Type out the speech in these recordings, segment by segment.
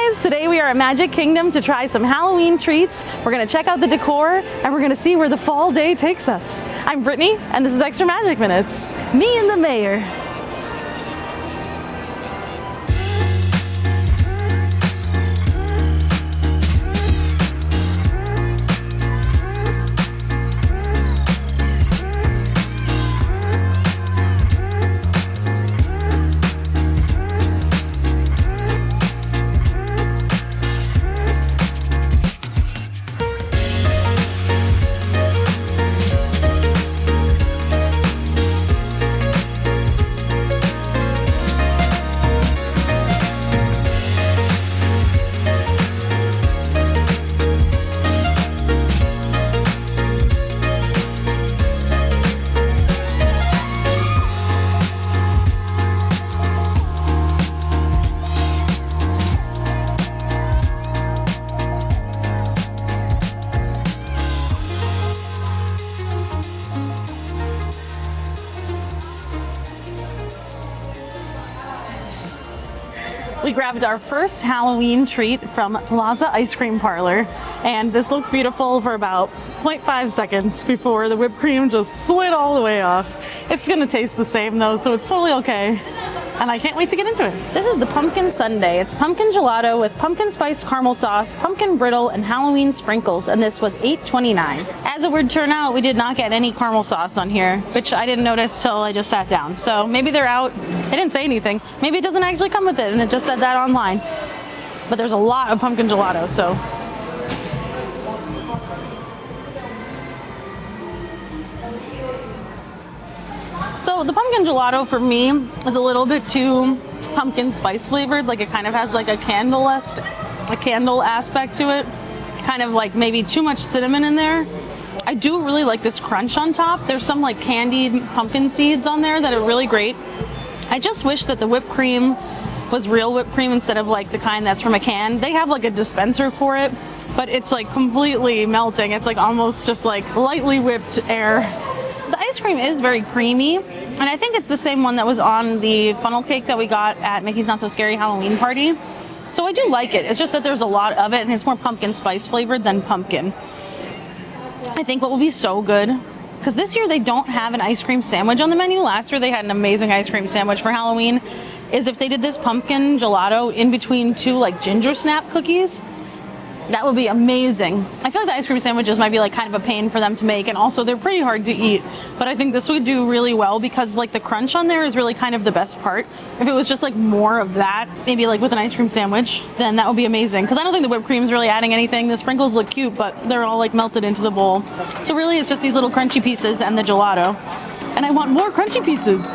guys, today we are at Magic Kingdom to try some Halloween treats. We're gonna check out the decor and we're gonna see where the fall day takes us. I'm Brittany and this is Extra Magic Minutes. Me and the mayor. We grabbed our first Halloween treat from Plaza Ice Cream Parlor, and this looked beautiful for about 0.5 seconds before the whipped cream just slid all the way off. It's gonna taste the same though, so it's totally okay. And I can't wait to get into it. This is the pumpkin sundae. It's pumpkin gelato with pumpkin spice caramel sauce, pumpkin brittle, and Halloween sprinkles, and this was $8.29. As it would turn out, we did not get any caramel sauce on here, which I didn't notice till I just sat down. So maybe they're out. They didn't say anything. Maybe it doesn't actually come with it, and it just said that online. But there's a lot of pumpkin gelato, so. So the pumpkin gelato for me is a little bit too pumpkin spice flavored. Like it kind of has like a candle aspect to it. Kind of like maybe too much cinnamon in there. I do really like this crunch on top. There's some like candied pumpkin seeds on there that are really great. I just wish that the whipped cream was real whipped cream instead of like the kind that's from a can. They have like a dispenser for it, but it's like completely melting. It's like almost just like lightly whipped air. The ice cream is very creamy, and I think it's the same one that was on the funnel cake that we got at Mickey's Not So Scary Halloween Party. So I do like it. It's just that there's a lot of it, and it's more pumpkin spice flavored than pumpkin. I think what will be so good, because this year they don't have an ice cream sandwich on the menu. Last year they had an amazing ice cream sandwich for Halloween, is if they did this pumpkin gelato in between two like ginger snap cookies. That would be amazing. I feel like the ice cream sandwiches might be like kind of a pain for them to make, and also they're pretty hard to eat. But I think this would do really well because like the crunch on there is really kind of the best part. If it was just like more of that, maybe like with an ice cream sandwich, then that would be amazing. Because I don't think the whipped cream is really adding anything. The sprinkles look cute, but they're all like melted into the bowl. So really it's just these little crunchy pieces and the gelato. And I want more crunchy pieces.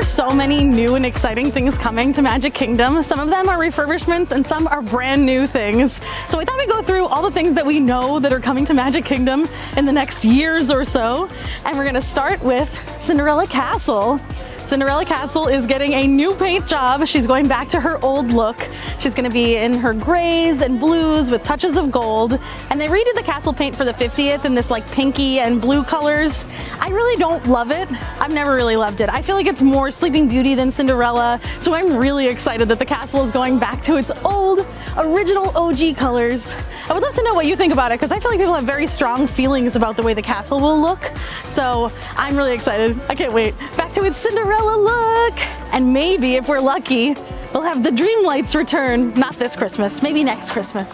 So many new and exciting things coming to Magic Kingdom. Some of them are refurbishments and some are brand new things. So we thought we'd go through all the things that we know that are coming to Magic Kingdom in the next years or so. And we're gonna start with Cinderella Castle. Cinderella Castle is getting a new paint job. She's going back to her old look. She's gonna be in her grays and blues with touches of gold. And they redid the castle paint for the 50th in this like pinky and blue colors. I really don't love it. I've never really loved it. I feel like it's more Sleeping Beauty than Cinderella. So I'm really excited that the castle is going back to its old, original OG colors. I would love to know what you think about it because I feel like people have very strong feelings about the way the castle will look. So I'm really excited. I can't wait. Back to its Cinderella look. And maybe if we're lucky, we'll have the dream lights return. Not this Christmas, maybe next Christmas.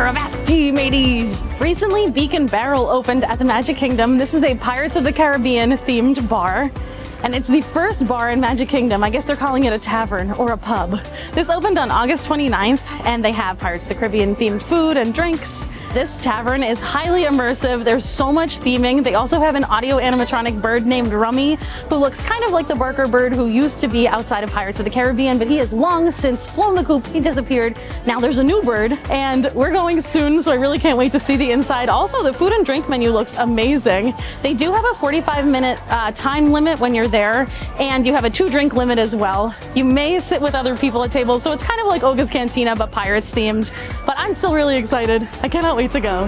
Avasti mateys! Recently, Beak and Barrel opened at the Magic Kingdom. This is a Pirates of the Caribbean themed bar. And it's the first bar in Magic Kingdom. I guess they're calling it a tavern or a pub. This opened on August 29th, and they have Pirates of the Caribbean themed food and drinks. This tavern is highly immersive. There's so much theming. They also have an audio animatronic bird named Rummy, who looks kind of like the Barker bird who used to be outside of Pirates of the Caribbean, but he has long since flown the coop. He disappeared. Now there's a new bird, and we're going soon, so I really can't wait to see the inside. Also, the food and drink menu looks amazing. They do have a 45-minute time limit when you're there, and you have a 2-drink limit as well. You may sit with other people at tables, so it's kind of like Oga's Cantina, but Pirates themed. But I'm still really excited. I cannot wait to go.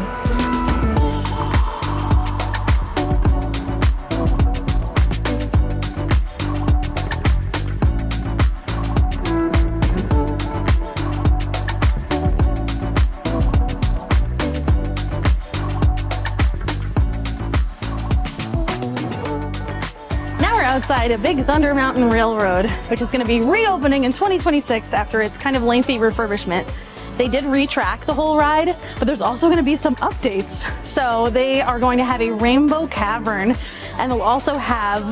Outside a Big Thunder Mountain Railroad, which is going to be reopening in 2026 after its kind of lengthy refurbishment. They did retrack the whole ride, but there's also going to be some updates. So they are going to have a rainbow cavern, and they'll also have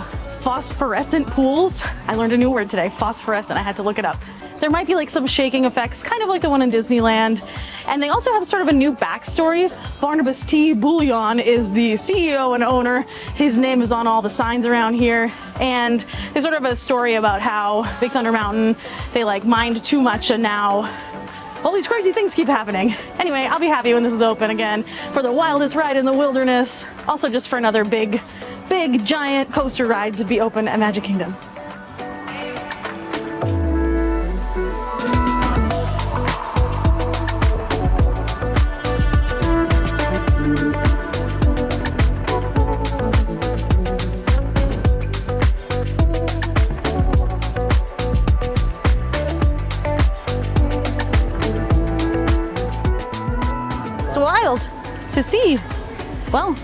phosphorescent pools. I learned a new word today, phosphorescent. I had to look it up. There might be like some shaking effects, kind of like the one in Disneyland. And they also have sort of a new backstory. Barnabas T. Bullion is the CEO and owner. His name is on all the signs around here. And there's sort of a story about how Big Thunder Mountain, they like mined too much, and now all these crazy things keep happening. Anyway, I'll be happy when this is open again for the wildest ride in the wilderness. Also just for another big giant coaster ride to be open at Magic Kingdom. To see. Well,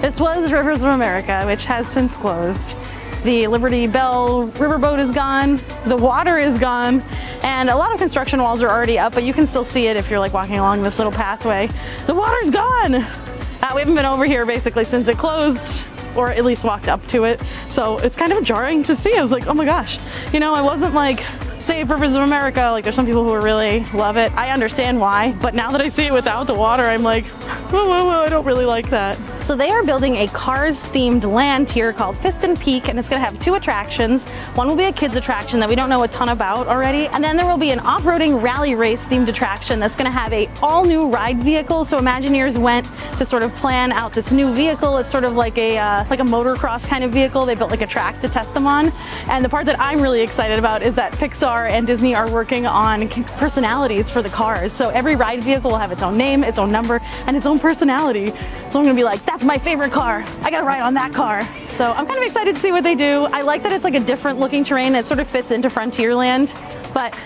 this was Rivers of America, which has since closed. The Liberty Bell riverboat is gone, the water is gone, and a lot of construction walls are already up, but you can still see it if you're like walking along this little pathway. The water's gone! We haven't been over here basically since it closed, or at least walked up to it. So it's kind of jarring to see. I was like, oh my gosh. You know, I wasn't like, save Rivers of America. Like there's some people who really love it. I understand why, but now that I see it without the water, I'm like, whoa, I don't really like that. So they are building a Cars themed land here called Piston Peak, and it's gonna have 2 attractions. One will be a kids attraction that we don't know a ton about already, and then there will be an off-roading rally race themed attraction that's gonna have a all new ride vehicle. So Imagineers went to sort of plan out this new vehicle. It's sort of like a motocross kind of vehicle. They built like a track to test them on. And the part that I'm really excited about is that Pixar and Disney are working on personalities for the cars. So every ride vehicle will have its own name, its own number, and its own personality. So I'm gonna be like, that's my favorite car. I gotta ride on that car. So I'm kind of excited to see what they do. I like that it's like a different looking terrain. It sort of fits into Frontierland, but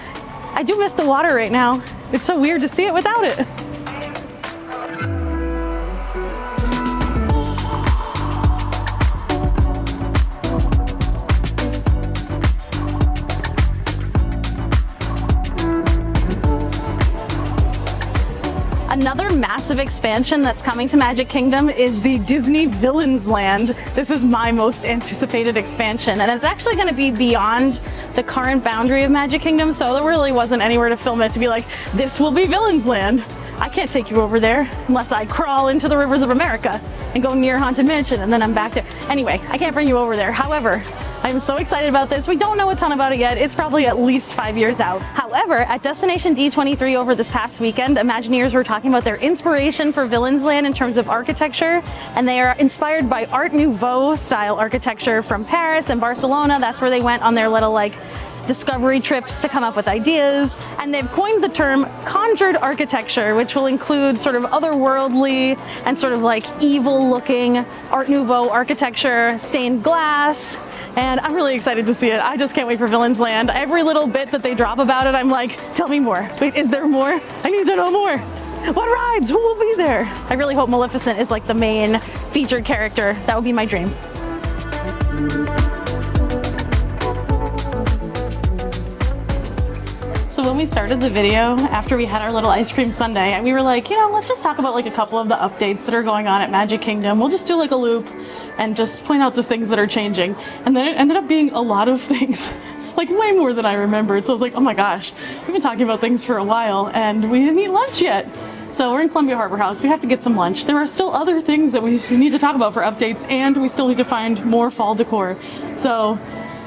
I do miss the water right now. It's so weird to see it without it. Another massive expansion that's coming to Magic Kingdom is the Disney Villains Land. This is my most anticipated expansion, and it's actually going to be beyond the current boundary of Magic Kingdom, so there really wasn't anywhere to film it to be like, this will be Villains Land. I can't take you over there unless I crawl into the Rivers of America and go near Haunted Mansion, and then I'm back there. Anyway, I can't bring you over there. However, I'm so excited about this. We don't know a ton about it yet. It's probably at least 5 years out. However, at Destination D23 over this past weekend, Imagineers were talking about their inspiration for Villains Land in terms of architecture, and they are inspired by Art Nouveau style architecture from Paris and Barcelona. That's where they went on their little like discovery trips to come up with ideas, and they've coined the term conjured architecture, which will include sort of otherworldly and sort of like evil looking Art Nouveau architecture, stained glass, and I'm really excited to see it. I just can't wait for Villains Land. Every little bit that they drop about it, I'm like, tell me more. Wait, is there more? I need to know more. What rides? Who will be there? I really hope Maleficent is like the main featured character. That would be my dream. So when we started the video, after we had our little ice cream sundae, we were like, you know, let's just talk about like a couple of the updates that are going on at Magic Kingdom. We'll just do like a loop and just point out the things that are changing. And then it ended up being a lot of things, like way more than I remembered. So I was like, oh my gosh, we've been talking about things for a while and we didn't eat lunch yet. So we're in Columbia Harbor House. We have to get some lunch. There are still other things that we need to talk about for updates, and we still need to find more fall decor. So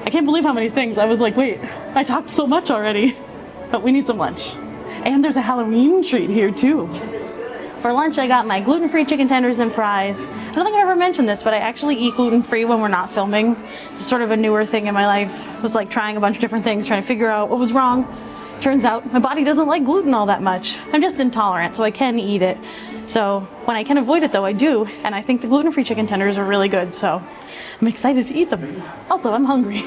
I can't believe how many things. I was like, wait, I talked so much already. But we need some lunch. And there's a Halloween treat here too. For lunch, I got my gluten-free chicken tenders and fries. I don't think I've ever mentioned this, but I actually eat gluten-free when we're not filming. It's sort of a newer thing in my life. It was like trying a bunch of different things, trying to figure out what was wrong. Turns out my body doesn't like gluten all that much. I'm just intolerant, so I can eat it. So when I can avoid it though, I do. And I think the gluten-free chicken tenders are really good, so I'm excited to eat them. Also, I'm hungry.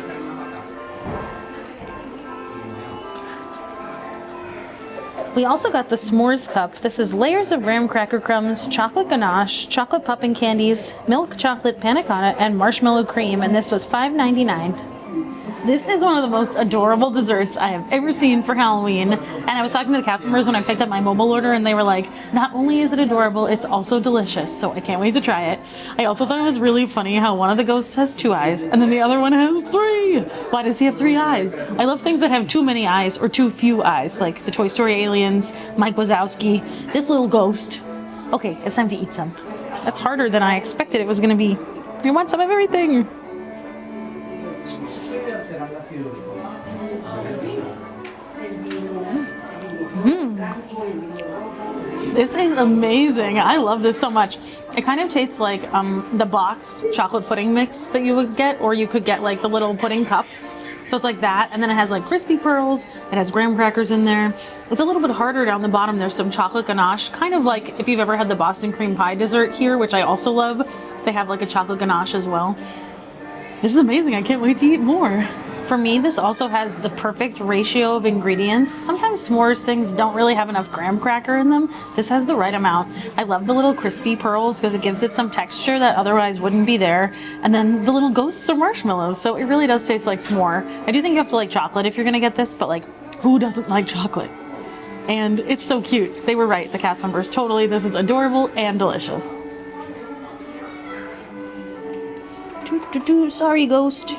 We also got the s'mores cup. This is layers of graham cracker crumbs, chocolate ganache, chocolate puffin candies, milk chocolate panna cotta, and marshmallow cream, and this was $5.99. This is one of the most adorable desserts I have ever seen for Halloween, and I was talking to the cast members when I picked up my mobile order, and they were like, not only is it adorable, it's also delicious, so I can't wait to try it. I also thought it was really funny how one of the ghosts has 2 eyes, and then the other one has 3! Why does he have 3 eyes? I love things that have too many eyes or too few eyes, like the Toy Story aliens, Mike Wazowski, this little ghost. Okay, it's time to eat some. That's harder than I expected it was gonna be. I want some of everything. This is amazing. I love this so much. It kind of tastes like the box chocolate pudding mix that you would get, or you could get like the little pudding cups. So it's like that, and then it has like crispy pearls, it has graham crackers in there. It's a little bit harder down the bottom. There's some chocolate ganache, kind of like if you've ever had the Boston cream pie dessert here, which I also love. They have like a chocolate ganache as well. This is amazing. I can't wait to eat more. For me, this also has the perfect ratio of ingredients. Sometimes s'mores things don't really have enough graham cracker in them. This has the right amount. I love the little crispy pearls because it gives it some texture that otherwise wouldn't be there. And then the little ghosts are marshmallows, so it really does taste like s'more. I do think you have to like chocolate if you're gonna get this, but like, who doesn't like chocolate? And it's so cute. They were right, the cast members. Totally, this is adorable and delicious. Sorry, ghost.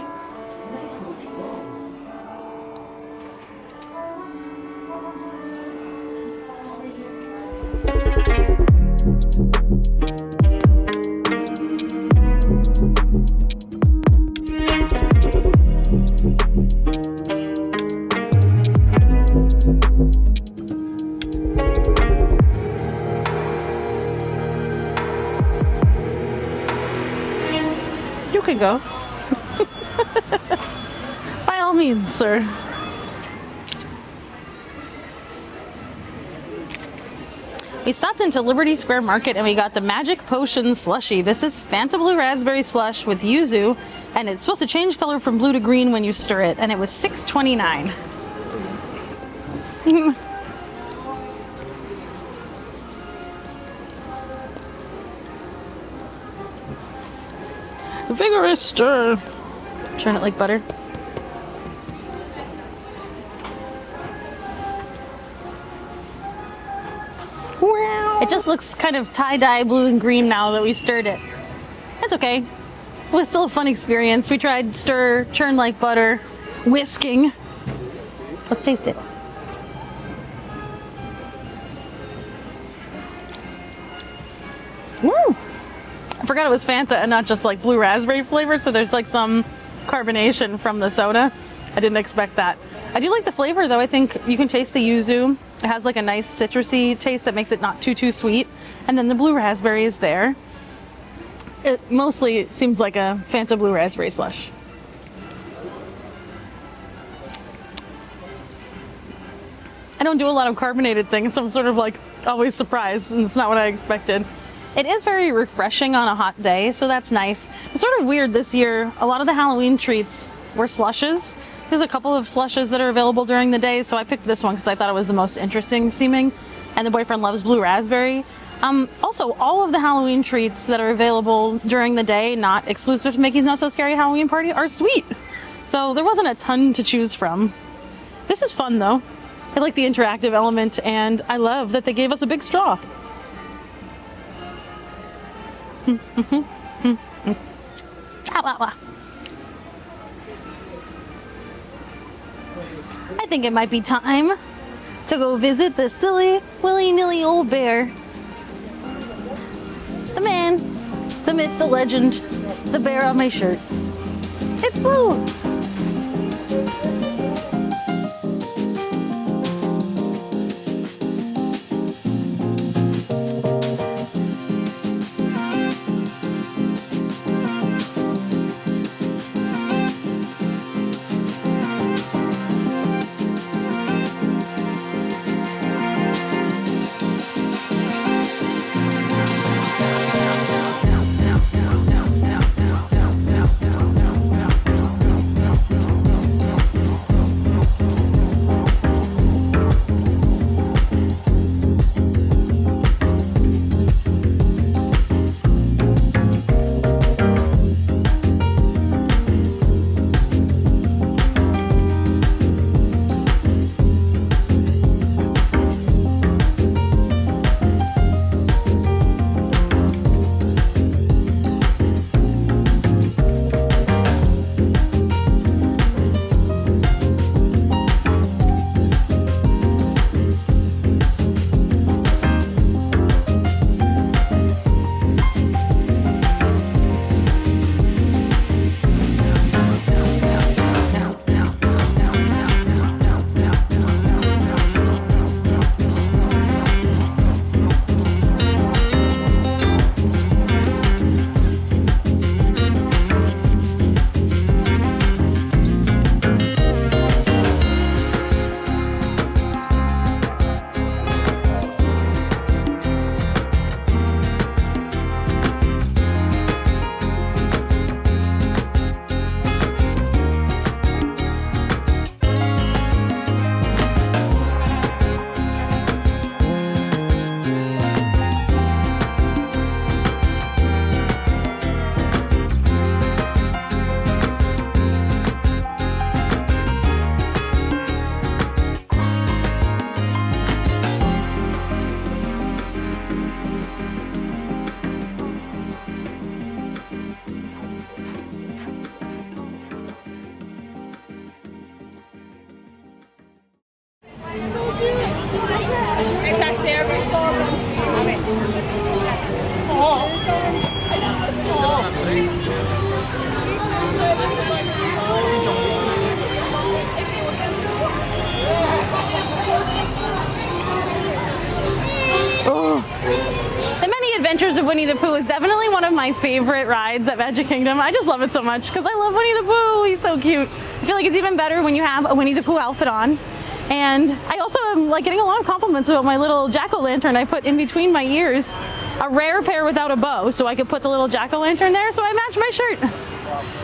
You can go. By all means, sir. We stopped into Liberty Square Market and we got the Magic Potion Slushy. This is Fanta Blue Raspberry Slush with yuzu, and it's supposed to change color from blue to green when you stir it, and it was $6.29. Vigorous stir. Turn it like butter. It just looks kind of tie-dye blue and green now that we stirred it. That's okay. It was still a fun experience. We tried stir, churn like butter, whisking. Let's taste it. Woo! I forgot it was Fanta and not just like blue raspberry flavor, so there's like some carbonation from the soda. I didn't expect that. I do like the flavor though. I think you can taste the yuzu. It has like a nice citrusy taste that makes it not too sweet. And then the blue raspberry is there. It mostly seems like a Fanta blue raspberry slush. I don't do a lot of carbonated things, so I'm sort of like always surprised, and it's not what I expected. It is very refreshing on a hot day, so that's nice. It's sort of weird this year. A lot of the Halloween treats were slushes. There's a couple of slushes that are available during the day, so I picked this one because I thought it was the most interesting seeming, and the boyfriend loves blue raspberry. Also, all of the Halloween treats that are available during the day, not exclusive to Mickey's Not So Scary Halloween Party, are sweet. So there wasn't a ton to choose from. This is fun though. I like the interactive element, and I love that they gave us a big straw. I think it might be time to go visit the silly, willy-nilly old bear. The man, the myth, the legend, the bear on my shirt. It's Pooh! Adventures of Winnie the Pooh is definitely one of my favorite rides at Magic Kingdom. I just love it so much because I love Winnie the Pooh. He's so cute. I feel like it's even better when you have a Winnie the Pooh outfit on. And I also am like getting a lot of compliments about my little jack-o'-lantern I put in between my ears. A rare pair without a bow, so I could put the little jack-o'-lantern there so I match my shirt.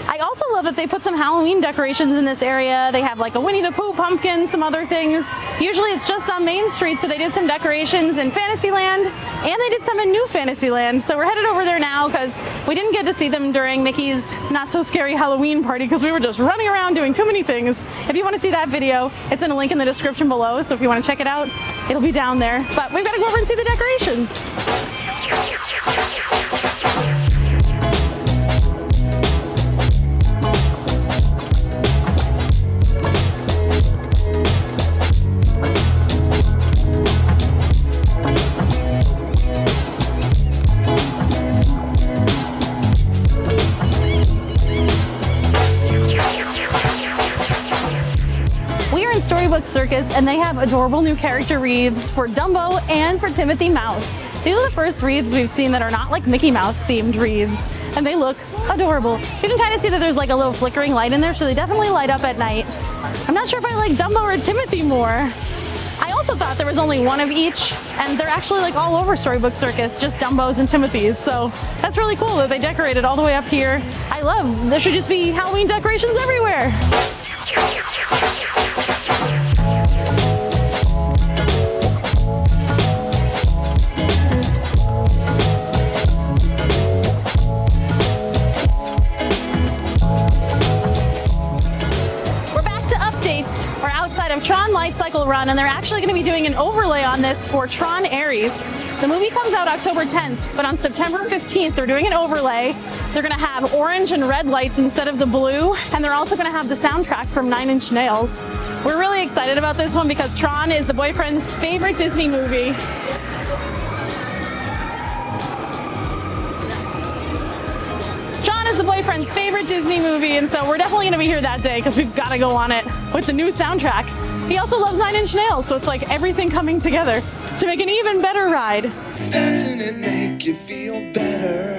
I also love that they put some Halloween decorations in this area. They have like a Winnie the Pooh pumpkin, some other things. Usually it's just on Main Street, so they did some decorations in Fantasyland, and they did some in New Fantasyland. So we're headed over there now because we didn't get to see them during Mickey's Not So Scary Halloween party because we were just running around doing too many things. If you want to see that video, it's in a link in the description below, so if you want to check it out, it'll be down there. But we've got to go over and see the decorations. Storybook Circus, and they have adorable new character wreaths for Dumbo and for Timothy Mouse. These are the first wreaths we've seen that are not like Mickey Mouse themed wreaths, and they look adorable. You can kind of see that there's like a little flickering light in there, so they definitely light up at night. I'm not sure if I like Dumbo or Timothy more. I also thought there was only one of each, and they're actually like all over Storybook Circus, just Dumbos and Timothys, so that's really cool that they decorated all the way up here. I love, there should just be Halloween decorations everywhere. Of Tron Lightcycle run, and they're actually going to be doing an overlay on this for Tron Aries. The movie comes out October 10th, but on September 15th, they're doing an overlay. They're gonna have orange and red lights instead of the blue, and they're also gonna have the soundtrack from 9 Inch Nails. We're really excited about this one because Tron is the boyfriend's favorite Disney movie. Tron is the boyfriend's favorite Disney movie, and so we're definitely gonna be here that day because we've gotta go on it with the new soundtrack. He also loves 9 Inch Nails, so it's like everything coming together to make an even better ride. Doesn't it make you feel better?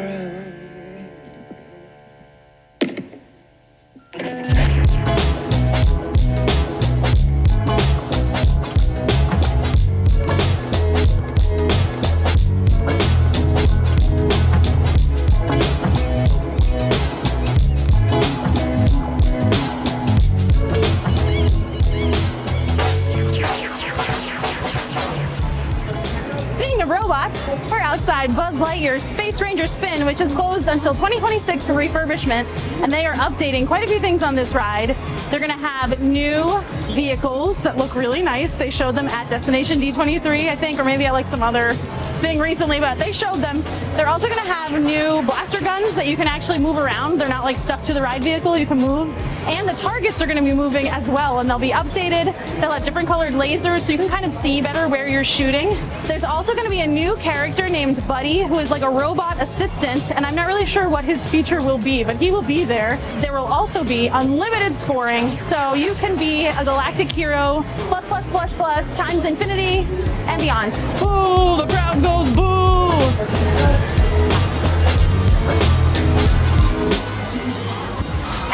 We're outside Buzz Lightyear's Space Ranger Spin, which is closed until 2026 for refurbishment, and they are updating quite a few things on this ride. They're going to have new vehicles that look really nice. They showed them at Destination D23, I think, or maybe at like some other thing recently, but they showed them. They're also going to have new blaster guns that you can actually move around. They're not like stuck to the ride vehicle, you can move. And the targets are going to be moving as well, and they'll be updated. They'll have different colored lasers so you can kind of see better where you're shooting. There's also going to be a new character named Buddy, who is like a robot assistant, and I'm not really sure what his feature will be, but he will be there. There will also be unlimited scoring, so you can be a galactic hero plus plus plus plus times infinity and beyond. Boo! The crowd goes boo!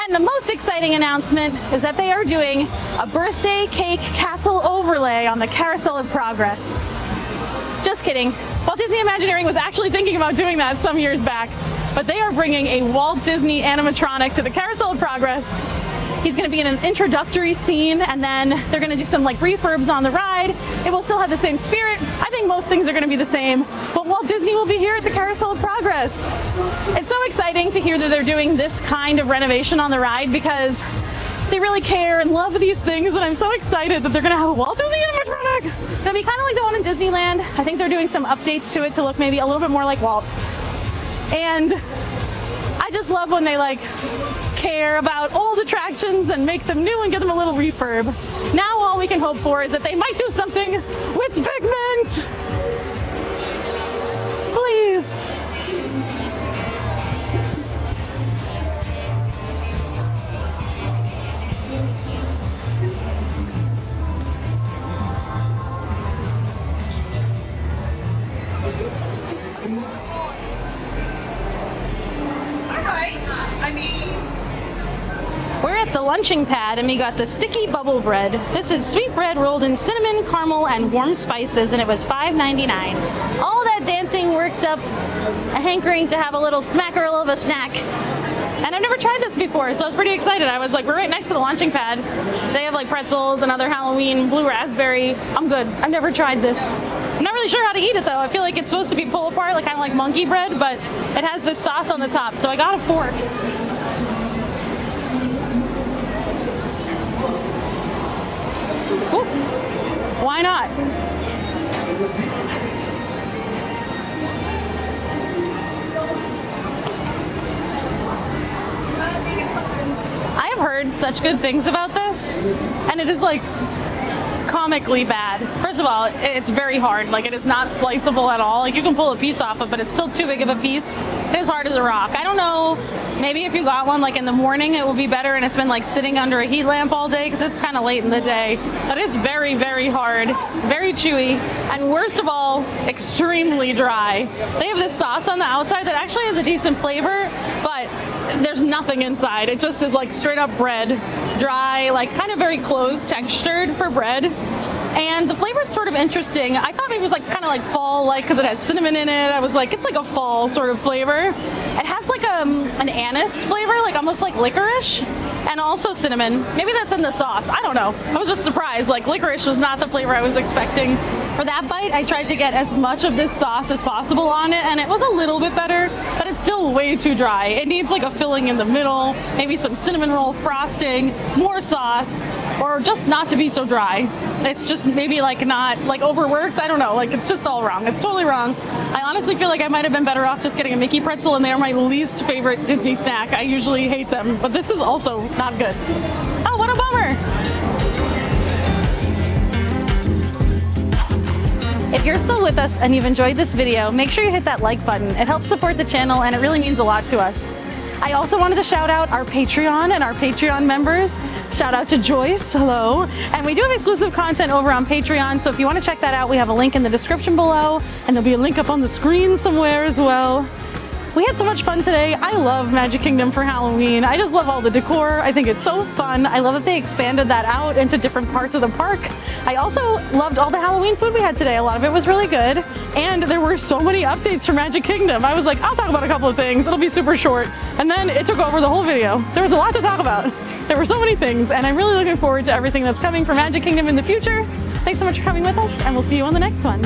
And the most exciting announcement is that they are doing a birthday cake castle overlay on the Carousel of Progress. Just kidding. Walt Disney Imagineering was actually thinking about doing that some years back, but they are bringing a Walt Disney animatronic to the Carousel of Progress. He's going to be in an introductory scene, and then they're going to do some like refurbs on the ride. It will still have the same spirit. I think most things are going to be the same, but Walt Disney will be here at the Carousel of Progress. It's so exciting to hear that they're doing this kind of renovation on the ride because they really care and love these things, and I'm so excited that they're going to have a Walt Disney animatronic. It'll be kind of like the one in Disneyland. I think they're doing some updates to it to look maybe a little bit more like Walt. And I just love when they like care about old attractions and make them new and give them a little refurb. Now all we can hope for is that they might do something with pigment. Please. We're at the lunching pad and we got the sticky bubble bread. This is sweet bread rolled in cinnamon, caramel, and warm spices, and it was $5.99. All that dancing worked up a hankering to have a little smackerel of a snack. And I've never tried this before, so I was pretty excited. I was like, we're right next to the launching pad. They have like pretzels and other Halloween blue raspberry. I'm good. I've never tried this. I'm not really sure how to eat it though. I feel like it's supposed to be pull apart, like kind of like monkey bread, but it has this sauce on the top, so I got a fork. Ooh, why not? I have heard such good things about this, and it is like comically bad. First of all, it's very hard. Like, it is not sliceable at all. Like, you can pull a piece off of it, but it's still too big of a piece. It is hard as a rock. I don't know, maybe if you got one like in the morning it will be better and it's been like sitting under a heat lamp all day because it's kind of late in the day. But it's very, very hard, very chewy, and worst of all, extremely dry. They have this sauce on the outside that actually has a decent flavor, but there's nothing inside. It just is like straight up bread, dry, like kind of very close textured for bread. And the flavor is sort of interesting. I thought maybe it was like kind of like fall, like because it has cinnamon in it. I was like, it's like a fall sort of flavor. It has like an anise flavor, like almost like licorice, and also cinnamon. Maybe that's in the sauce. I don't know. I was just surprised. Like, licorice was not the flavor I was expecting. For that bite, I tried to get as much of this sauce as possible on it, and it was a little bit better, but it's still way too dry. It needs like a filling in the middle, maybe some cinnamon roll frosting, more sauce. or just not to be so dry. It's just maybe like not like overworked. I don't know. Like it's just all wrong. It's totally wrong. I honestly feel like I might have been better off just getting a Mickey pretzel, and they are my least favorite Disney snack. I usually hate them, but this is also not good. Oh, what a bummer. If you're still with us and you've enjoyed this video, make sure you hit that like button. It helps support the channel and it really means a lot to us. I also wanted to shout out our Patreon and our Patreon members. Shout out to Joyce, hello. And we do have exclusive content over on Patreon, so if you want to check that out, we have a link in the description below, and there'll be a link up on the screen somewhere as well. We had so much fun today. I love Magic Kingdom for Halloween. I just love all the decor. I think it's so fun. I love that they expanded that out into different parts of the park. I also loved all the Halloween food we had today. A lot of it was really good. And there were so many updates for Magic Kingdom. I was like, I'll talk about a couple of things. It'll be super short. And then it took over the whole video. There was a lot to talk about. There were so many things, and I'm really looking forward to everything that's coming for Magic Kingdom in the future. Thanks so much for coming with us, and we'll see you on the next one.